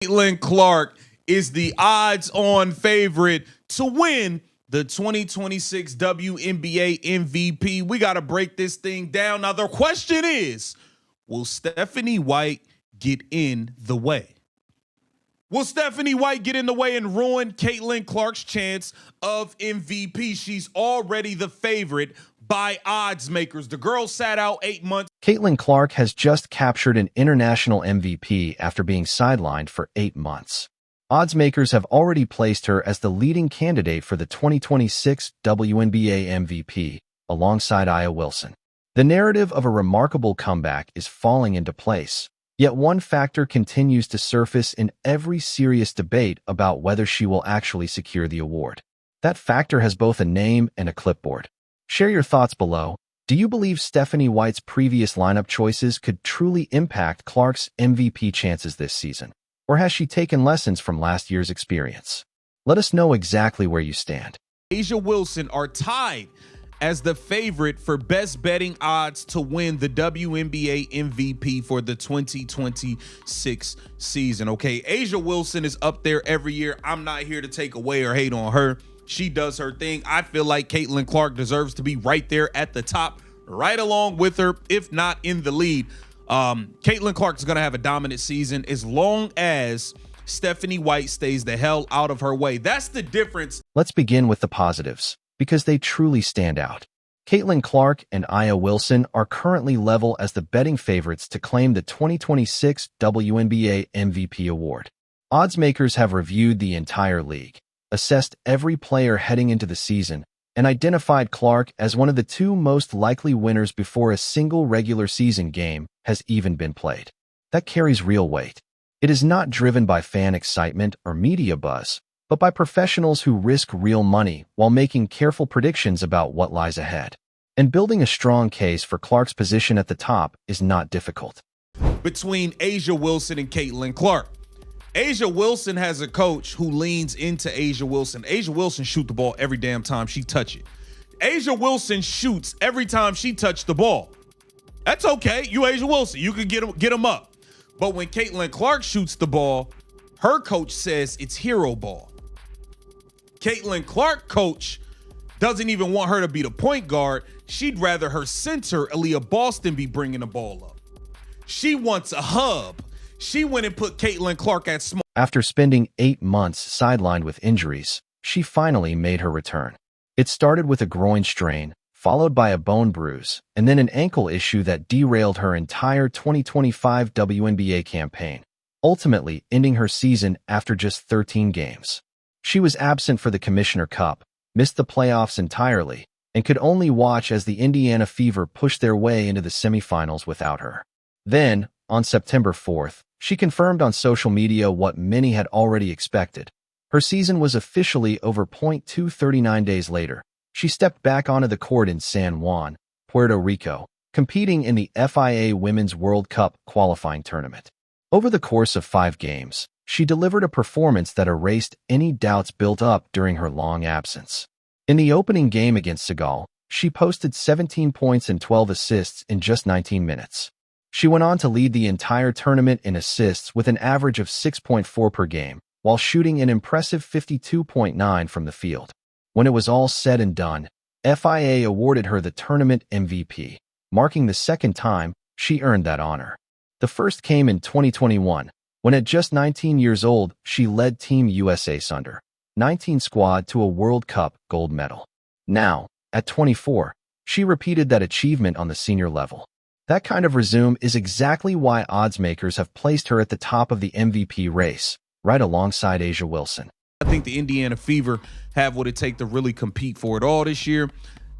Caitlin Clark is the odds-on favorite to win the 2026 WNBA MVP. We got to break this thing down. Now, the question is, will Stephanie White get in the way? Will Stephanie White get in the way and ruin Caitlin Clark's chance of MVP? She's already the favorite by odds makers. The girl sat out 8 months. Caitlin Clark has just captured an international MVP after being sidelined for 8 months. Odds makers have already placed her as the leading candidate for the 2026 WNBA MVP, alongside A'ja Wilson. The narrative of a remarkable comeback is falling into place. Yet one factor continues to surface in every serious debate about whether she will actually secure the award. That factor has both a name and a clipboard. Share your thoughts below. Do you believe Stephanie White's previous lineup choices could truly impact Clark's MVP chances this season? Or has she taken lessons from last year's experience? Let us know exactly where you stand. A'ja Wilson are tied as the favorite for best betting odds to win the WNBA MVP for the 2026 season. Okay, A'ja Wilson is up there every year. I'm not here to take away or hate on her. She does her thing. I feel like Caitlin Clark deserves to be right there at the top, right along with her, if not in the lead. Caitlin Clark is going to have a dominant season as long as Stephanie White stays the hell out of her way. That's the difference. Let's begin with the positives, because they truly stand out. Caitlin Clark and A'ja Wilson are currently level as the betting favorites to claim the 2026 WNBA MVP award. Odds makers have reviewed the entire league, assessed every player heading into the season, and identified Clark as one of the two most likely winners before a single regular season game has even been played. That carries real weight. It is not driven by fan excitement or media buzz, but by professionals who risk real money while making careful predictions about what lies ahead. And building a strong case for Clark's position at the top is not difficult. Between A'ja Wilson and Caitlin Clark. A'ja Wilson has a coach who leans into A'ja Wilson. A'ja Wilson shoots the ball every damn time she touch it. A'ja Wilson shoots every time she touch the ball. That's okay. You A'ja Wilson. You can get him up. But when Caitlin Clark shoots the ball, her coach says it's hero ball. Caitlin Clark coach doesn't even want her to be the point guard. She'd rather her center, Aaliyah Boston, be bringing the ball up. She wants a hub. She went and put Caitlin Clark at small. After spending 8 months sidelined with injuries, she finally made her return. It started with a groin strain, followed by a bone bruise, and then an ankle issue that derailed her entire 2025 WNBA campaign, ultimately ending her season after just 13 games. She was absent for the Commissioner Cup, missed the playoffs entirely, and could only watch as the Indiana Fever pushed their way into the semifinals without her. Then, on September 4th, she confirmed on social media what many had already expected. Her season was officially over. 39 days later, she stepped back onto the court in San Juan, Puerto Rico, competing in the FIA Women's World Cup qualifying tournament. Over the course of 5 games, she delivered a performance that erased any doubts built up during her long absence. In the opening game against Senegal, she posted 17 points and 12 assists in just 19 minutes. She went on to lead the entire tournament in assists with an average of 6.4 per game, while shooting an impressive 52.9 from the field. When it was all said and done, FIA awarded her the tournament MVP, marking the second time she earned that honor. The first came in 2021, when at just 19 years old, she led Team USA's under-19 squad to a World Cup gold medal. Now, at 24, she repeated that achievement on the senior level. That kind of resume is exactly why odds makers have placed her at the top of the MVP race, right alongside A'ja Wilson. I think the Indiana Fever have what it takes to really compete for it all this year.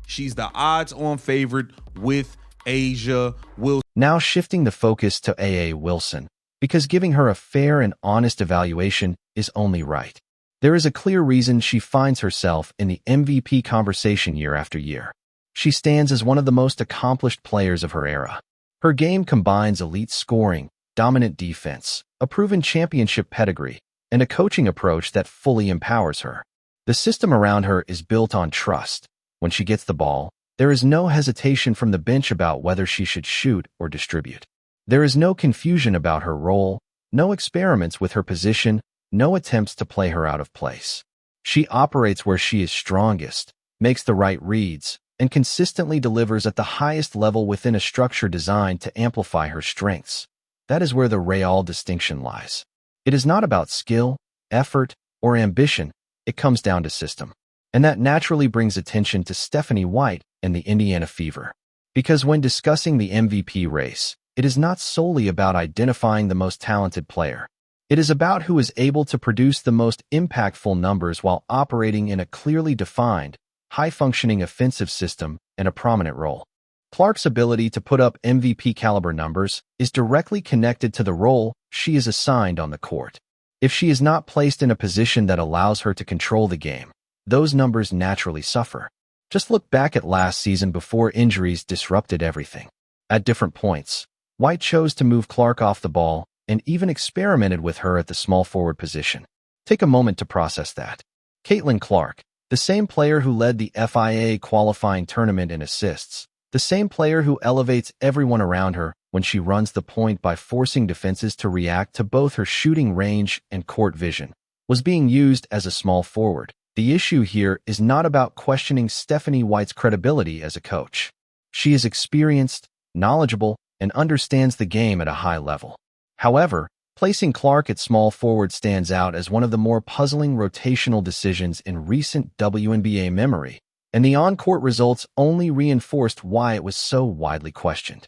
She's the odds-on favorite with A'ja Wilson. Now shifting the focus to A'ja Wilson, because giving her a fair and honest evaluation is only right. There is a clear reason she finds herself in the MVP conversation year after year. She stands as one of the most accomplished players of her era. Her game combines elite scoring, dominant defense, a proven championship pedigree, and a coaching approach that fully empowers her. The system around her is built on trust. When she gets the ball, there is no hesitation from the bench about whether she should shoot or distribute. There is no confusion about her role, No experiments with her position, no attempts to play her out of place. She operates where she is strongest, makes the right reads, and consistently delivers at the highest level within a structure designed to amplify her strengths. That is where the real distinction lies. It is not about skill, effort, or ambition. It comes down to system. And that naturally brings attention to Stephanie White and the Indiana Fever. Because when discussing the MVP race, it is not solely about identifying the most talented player. It is about who is able to produce the most impactful numbers while operating in a clearly defined, high-functioning offensive system in a prominent role. Clark's ability to put up MVP-caliber numbers is directly connected to the role she is assigned on the court. If she is not placed in a position that allows her to control the game, those numbers naturally suffer. Just look back at last season before injuries disrupted everything. At different points, White chose to move Clark off the ball and even experimented with her at the small forward position. Take a moment to process that. Caitlin Clark, the same player who led the FIA qualifying tournament in assists, the same player who elevates everyone around her when she runs the point by forcing defenses to react to both her shooting range and court vision, was being used as a small forward. The issue here is not about questioning Stephanie White's credibility as a coach. She is experienced, knowledgeable, and understands the game at a high level. However, placing Clark at small forward stands out as one of the more puzzling rotational decisions in recent WNBA memory, and the on-court results only reinforced why it was so widely questioned.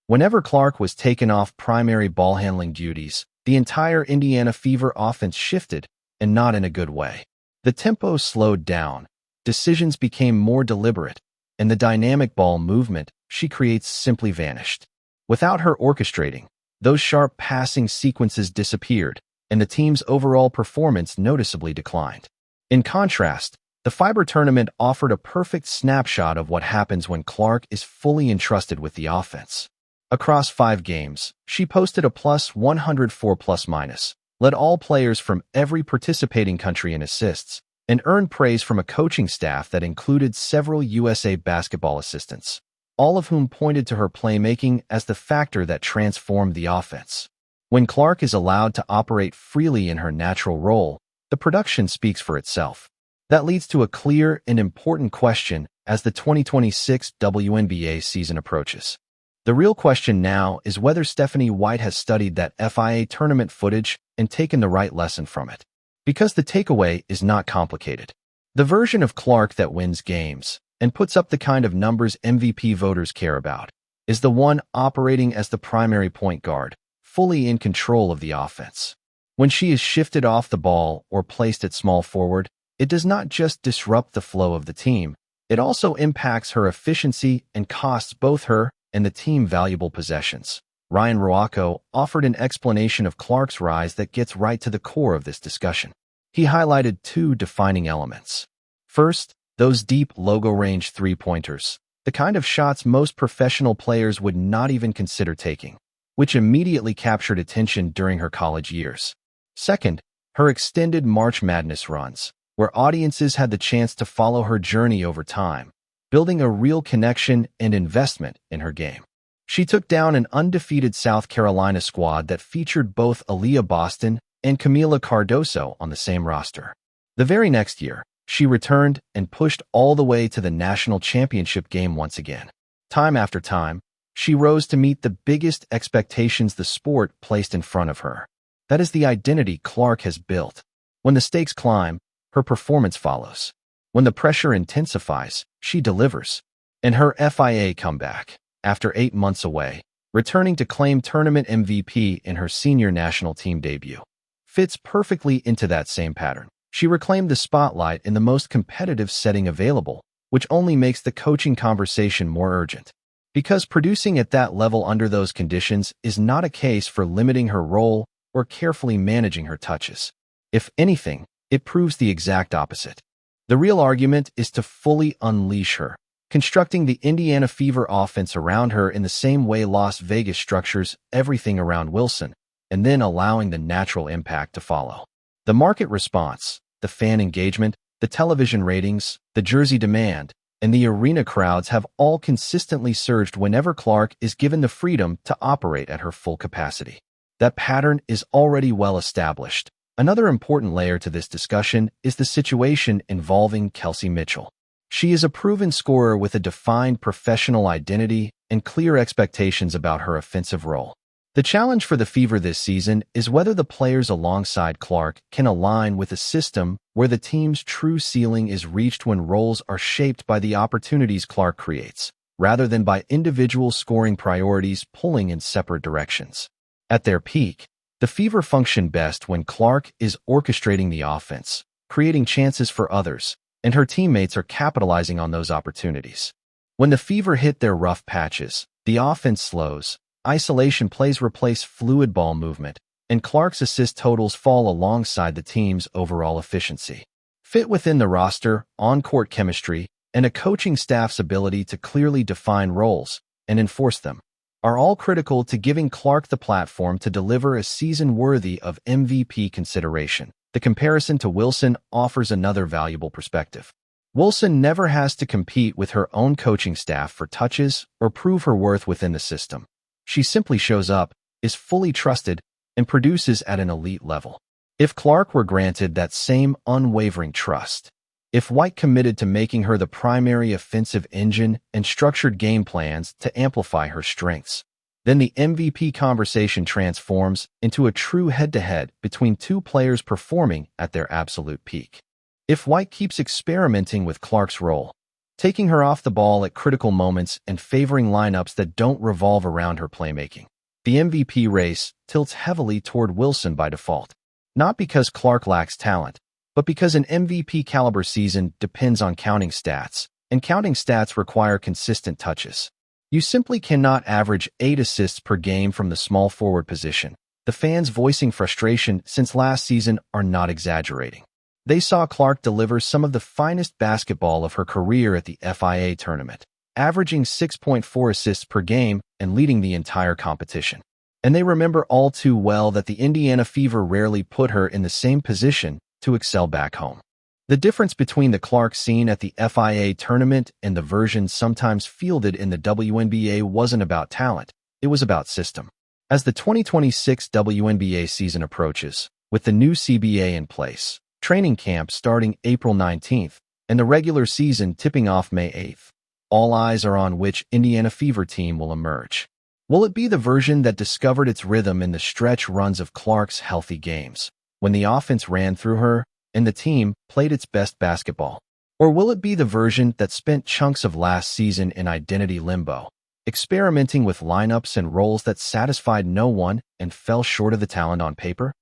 Whenever Clark was taken off primary ball-handling duties, the entire Indiana Fever offense shifted, and not in a good way. The tempo slowed down, decisions became more deliberate, and the dynamic ball movement she creates simply vanished. Without her orchestrating, those sharp passing sequences disappeared, and the team's overall performance noticeably declined. In contrast, the Fiber tournament offered a perfect snapshot of what happens when Clark is fully entrusted with the offense. Across 5 games, she posted a plus 104 plus-minus, led all players from every participating country in assists, and earned praise from a coaching staff that included several USA basketball assistants, all of whom pointed to her playmaking as the factor that transformed the offense. When Clark is allowed to operate freely in her natural role, the production speaks for itself. That leads to a clear and important question as the 2026 WNBA season approaches. The real question now is whether Stephanie White has studied that FIA tournament footage and taken the right lesson from it. Because the takeaway is not complicated. The version of Clark that wins games and puts up the kind of numbers MVP voters care about is the one operating as the primary point guard, fully in control of the offense. When she is shifted off the ball or placed at small forward, it does not just disrupt the flow of the team, it also impacts her efficiency and costs both her and the team valuable possessions. Ryan Roacco offered an explanation of Clark's rise that gets right to the core of this discussion. He highlighted 2 defining elements. First, those deep logo-range three-pointers, the kind of shots most professional players would not even consider taking, which immediately captured attention during her college years. Second, her extended March Madness runs, where audiences had the chance to follow her journey over time, building a real connection and investment in her game. She took down an undefeated South Carolina squad that featured both Aaliyah Boston and Camila Cardoso on the same roster. The very next year, she returned and pushed all the way to the national championship game once again. Time after time, she rose to meet the biggest expectations the sport placed in front of her. That is the identity Clark has built. When the stakes climb, her performance follows. When the pressure intensifies, she delivers. And her FIA comeback, after 8 months away, returning to claim tournament MVP in her senior national team debut, fits perfectly into that same pattern. She reclaimed the spotlight in the most competitive setting available, which only makes the coaching conversation more urgent. Because producing at that level under those conditions is not a case for limiting her role or carefully managing her touches. If anything, it proves the exact opposite. The real argument is to fully unleash her, constructing the Indiana Fever offense around her in the same way Las Vegas structures everything around Wilson, and then allowing the natural impact to follow. The market response, the fan engagement, the television ratings, the jersey demand, and the arena crowds have all consistently surged whenever Clark is given the freedom to operate at her full capacity. That pattern is already well established. Another important layer to this discussion is the situation involving Kelsey Mitchell. She is a proven scorer with a defined professional identity and clear expectations about her offensive role. The challenge for the Fever this season is whether the players alongside Clark can align with a system where the team's true ceiling is reached when roles are shaped by the opportunities Clark creates, rather than by individual scoring priorities pulling in separate directions. At their peak, the Fever function best when Clark is orchestrating the offense, creating chances for others, and her teammates are capitalizing on those opportunities. When the Fever hit their rough patches, the offense slows, isolation plays replace fluid ball movement, and Clark's assist totals fall alongside the team's overall efficiency. Fit within the roster, on-court chemistry, and a coaching staff's ability to clearly define roles and enforce them are all critical to giving Clark the platform to deliver a season worthy of MVP consideration. The comparison to Wilson offers another valuable perspective. Wilson never has to compete with her own coaching staff for touches or prove her worth within the system. She simply shows up, is fully trusted, and produces at an elite level. If Clark were granted that same unwavering trust, if White committed to making her the primary offensive engine and structured game plans to amplify her strengths, then the MVP conversation transforms into a true head-to-head between two players performing at their absolute peak. If White keeps experimenting with Clark's role, taking her off the ball at critical moments and favoring lineups that don't revolve around her playmaking, the MVP race tilts heavily toward Wilson by default. Not because Clark lacks talent, but because an MVP-caliber season depends on counting stats, and counting stats require consistent touches. You simply cannot average 8 assists per game from the small forward position. The fans voicing frustration since last season are not exaggerating. They saw Clark deliver some of the finest basketball of her career at the FIA tournament, averaging 6.4 assists per game and leading the entire competition. And they remember all too well that the Indiana Fever rarely put her in the same position to excel back home. The difference between the Clark seen at the FIA tournament and the version sometimes fielded in the WNBA wasn't about talent, it was about system. As the 2026 WNBA season approaches, with the new CBA in place, training camp starting April 19th, and the regular season tipping off May 8th, all eyes are on which Indiana Fever team will emerge. Will it be the version that discovered its rhythm in the stretch runs of Clark's healthy games, when the offense ran through her and the team played its best basketball? Or will it be the version that spent chunks of last season in identity limbo, experimenting with lineups and roles that satisfied no one and fell short of the talent on paper?